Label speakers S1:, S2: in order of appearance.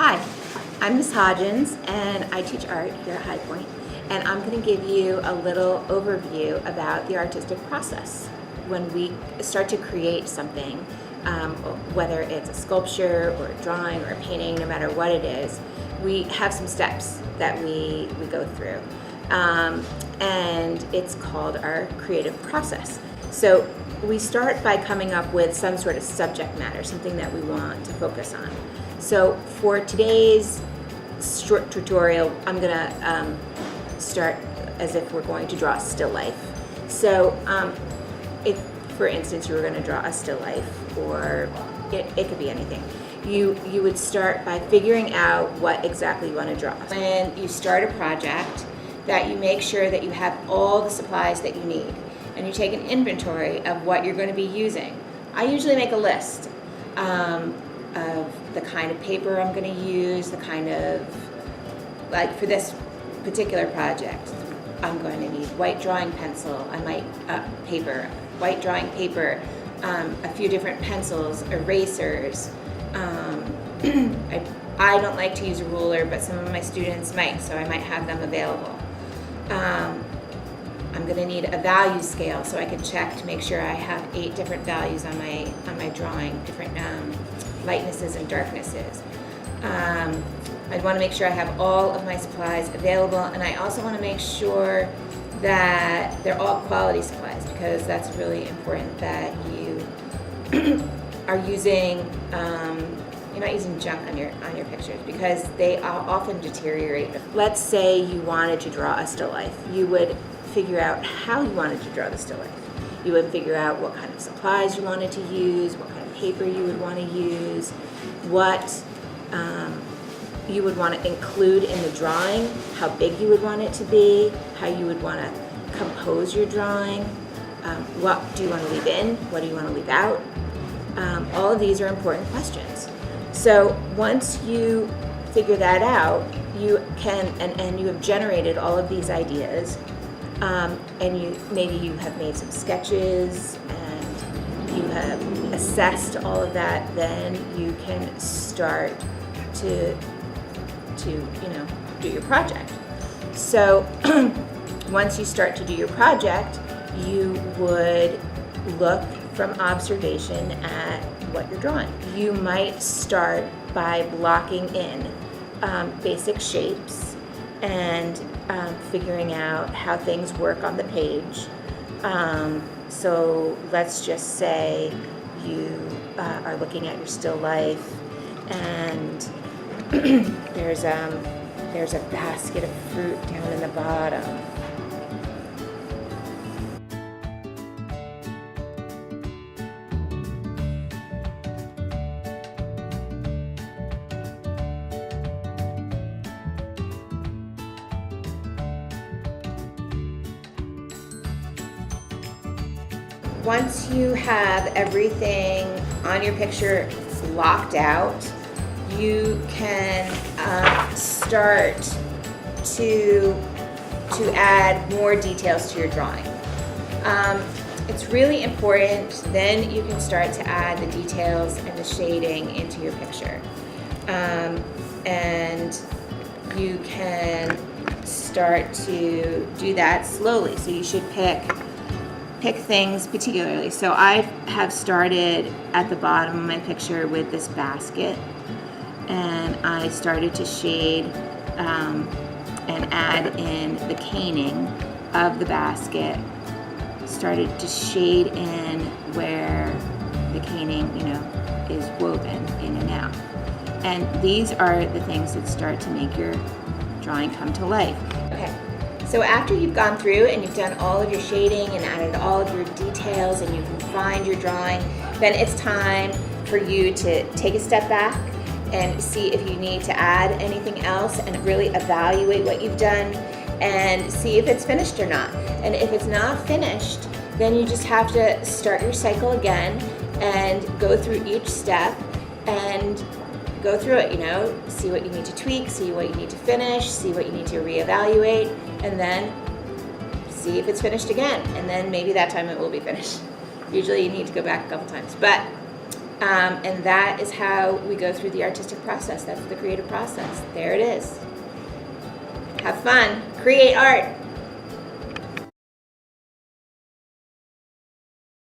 S1: Hi, I'm Ms. Hodgins and I teach art here at High Point, and I'm going to give you a little overview about the artistic process. When we start to create something, whether it's a sculpture or a drawing or a painting, no matter what it is, we have some steps that we go through. And it's called our creative process. So we start by coming up with some sort of subject matter, something that we want to focus on. So for today's short tutorial, I'm gonna start as if we're going to draw a still life. So if, for instance, you were gonna draw a still life, or it could be anything, you would start by figuring out what exactly you wanna draw. When you start a project, that you make sure that you have all the supplies that you need, and you take an inventory of what you're going to be using. I usually make a list of the kind of paper I'm going to use, the kind of, like for this particular project, I'm going to need white drawing pencil, white drawing paper, a few different pencils, erasers. I don't like to use a ruler, but some of my students might, so I might have them available. I'm going to need a value scale so I can check to make sure I have 8 different values on my drawing, different lightnesses and darknesses. I want to make sure I have all of my supplies available, and I also want to make sure that they're all quality supplies, because that's really important that you are using you're not using junk on your pictures, because they often deteriorate. Let's say you wanted to draw a still life. You would figure out how you wanted to draw the still life. You would figure out what kind of supplies you wanted to use, what kind of paper you would want to use, what you would want to include in the drawing, how big you would want it to be, how you would want to compose your drawing, what do you want to leave in, what do you want to leave out. All of these are important questions. So once you figure that out, you can, and you have generated all of these ideas, and maybe you have made some sketches and you have assessed all of that, then you can start to do your project. So once you start to do your project, you would look from observation at what you're drawing. You might start by blocking in basic shapes and figuring out how things work on the page. So let's just say you are looking at your still life, and there's a basket of fruit down in the bottom. Once you have everything on your picture locked out, you can start to add more details to your drawing. It's really important, then you can start to add the details and the shading into your picture. And you can start to do that slowly. So you should pick things particularly. So I have started at the bottom of my picture with this basket, and I started to shade and add in the caning of the basket, started to shade in where the caning, is woven in and out. And these are the things that start to make your drawing come to life. Okay. So after you've gone through and you've done all of your shading and added all of your details and you've refined your drawing, then it's time for you to take a step back and see if you need to add anything else, and really evaluate what you've done and see if it's finished or not. And if it's not finished, then you just have to start your cycle again and go through each step and go through it, see what you need to tweak, see what you need to finish, see what you need to reevaluate, and then see if it's finished again. And then maybe that time it will be finished. Usually you need to go back a couple times. But And that is how we go through the artistic process. That's the creative process. There it is. Have fun. Create art.